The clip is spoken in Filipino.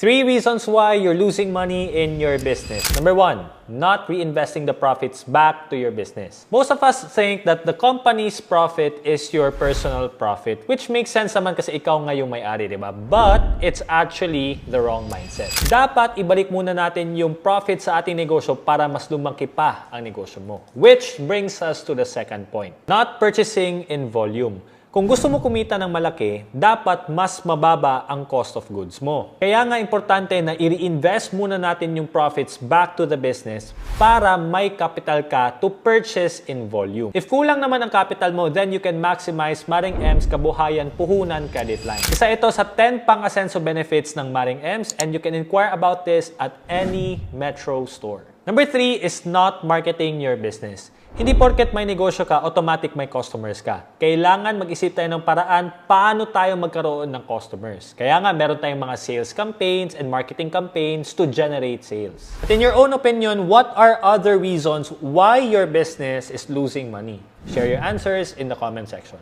3 reasons why you're losing money in your business. Number 1, not reinvesting the profits back to your business. Most of us think that the company's profit is your personal profit, which makes sense naman kasi ikaw nga yung may-ari, di ba? But it's actually the wrong mindset. Dapat ibalik muna natin yung profit sa ating negosyo para mas lumaki pa ang negosyo mo. Which brings us to the second point. Not purchasing in volume. Kung gusto mo kumita ng malaki, dapat mas mababa ang cost of goods mo. Kaya nga importante na i-reinvest muna natin yung profits back to the business para may capital ka to purchase in volume. If kulang naman ang capital mo, then you can maximize Maring M's kabuhayan puhunan credit line. Isa ito sa 10 pang-asenso benefits ng Maring M's and you can inquire about this at any Metro store. Number 3 is not marketing your business. Hindi porket may negosyo ka, automatic may customers ka. Kailangan mag-isip tayo ng paraan paano tayo magkaroon ng customers. Kaya nga, meron tayong mga sales campaigns and marketing campaigns to generate sales. But in your own opinion, what are other reasons why your business is losing money? Share your answers in the comment section.